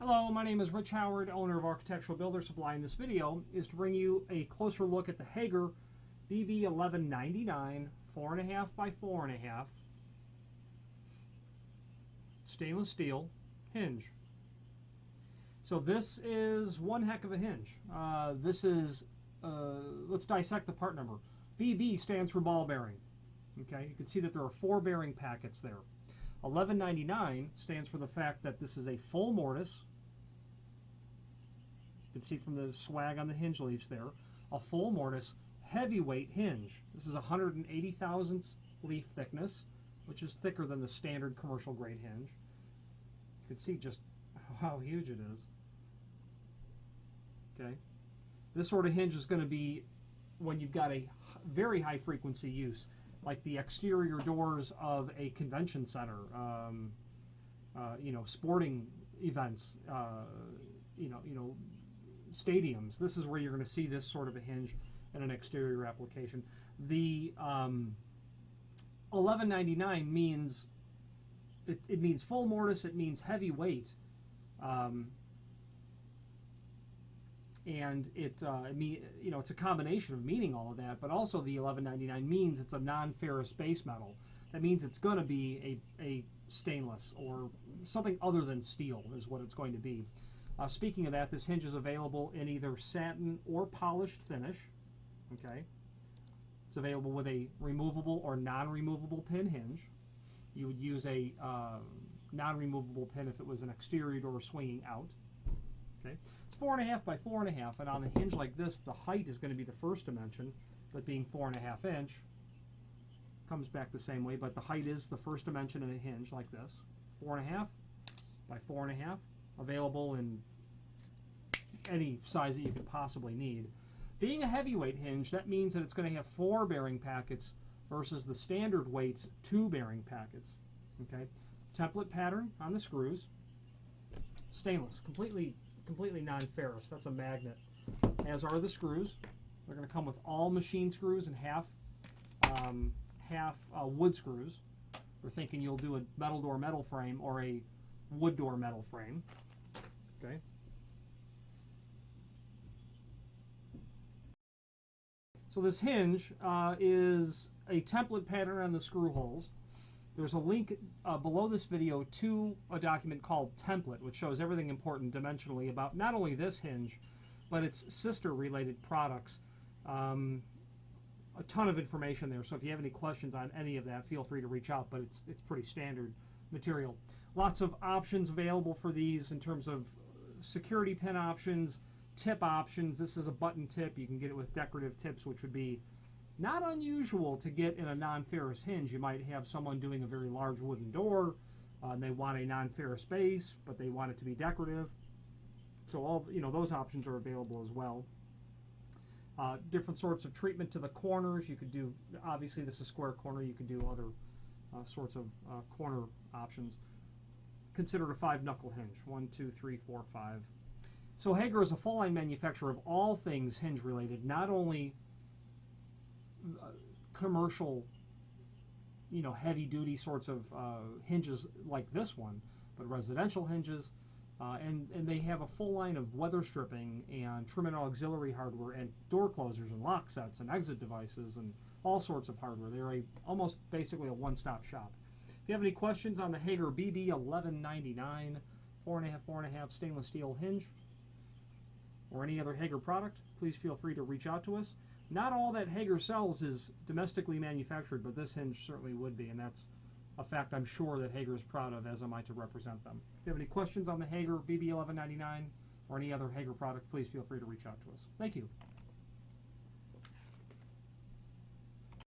Hello, my name is Rich Howard, owner of Architectural Builder Supply, and this video is to bring you a closer look at the Hager BB1199 4.5x4.5 stainless steel hinge. So this is one heck of a hinge. Let's dissect the part number. BB stands for ball bearing. Okay, you can see that there are 4 bearing packets there. 1199 stands for the fact that this is a full mortise. You can see from the swag on the hinge leaves there, a full mortise heavyweight hinge. This is 180 thousandths leaf thickness, which is thicker than the standard commercial grade hinge. You can see just how huge it is. Okay, this sort of hinge is going to be when you've got a very high frequency use, like the exterior doors of a convention center, sporting events, stadiums. This is where you're going to see this sort of a hinge in an exterior application. The 1199 means it means full mortise. It means heavy weight, and it's a combination of meaning all of that. But also the 1199 means it's a non-ferrous base metal. That means it's going to be a stainless or something other than steel is what it's going to be. Speaking of that, this hinge is available in either satin or polished finish. Okay, it's available with a removable or non-removable pin hinge. You would use a non-removable pin if it was an exterior door swinging out. Okay, it's 4.5 by 4.5, and on a hinge like this, the height is going to be the first dimension, but being 4.5 inch, comes back the same way, but the height is the first dimension in a hinge like this. 4.5 by 4.5, available in any size that you could possibly need. Being a heavyweight hinge, that means that it's going to have 4 bearing packets versus the standard weight's 2 bearing packets. Okay, template pattern on the screws, stainless, completely non-ferrous. That's a magnet, as are the screws. They're going to come with all machine screws and half wood screws. We're thinking you'll do a metal door metal frame or a wood door metal frame. Okay. So this hinge is a template pattern on the screw holes. There's a link below this video to a document called Template, which shows everything important dimensionally about not only this hinge, but its sister related products. A ton of information there, so if you have any questions on any of that, feel free to reach out, but it's pretty standard material. Lots of options available for these in terms of security pin options, tip options. This is a button tip. You can get it with decorative tips, which would be not unusual to get in a non-ferrous hinge. You might have someone doing a very large wooden door, and they want a non-ferrous base, but they want it to be decorative. So all those options are available as well. Different sorts of treatment to the corners. You could do, obviously this is square corner, you could do other sorts of corner options. Considered a 5-knuckle hinge, 1, 2, 3, 4, 5. So Hager is a full-line manufacturer of all things hinge related, not only commercial, heavy-duty sorts of hinges like this one, but residential hinges, and they have a full line of weather stripping and trim and auxiliary hardware and door closers and lock sets and exit devices and all sorts of hardware. They're almost basically a one-stop shop. If you have any questions on the Hager BB1199 4.5 stainless steel hinge or any other Hager product, please feel free to reach out to us. Not all that Hager sells is domestically manufactured, but this hinge certainly would be, and that's a fact I'm sure that Hager is proud of, as am I to represent them. If you have any questions on the Hager BB1199 or any other Hager product, please feel free to reach out to us. Thank you.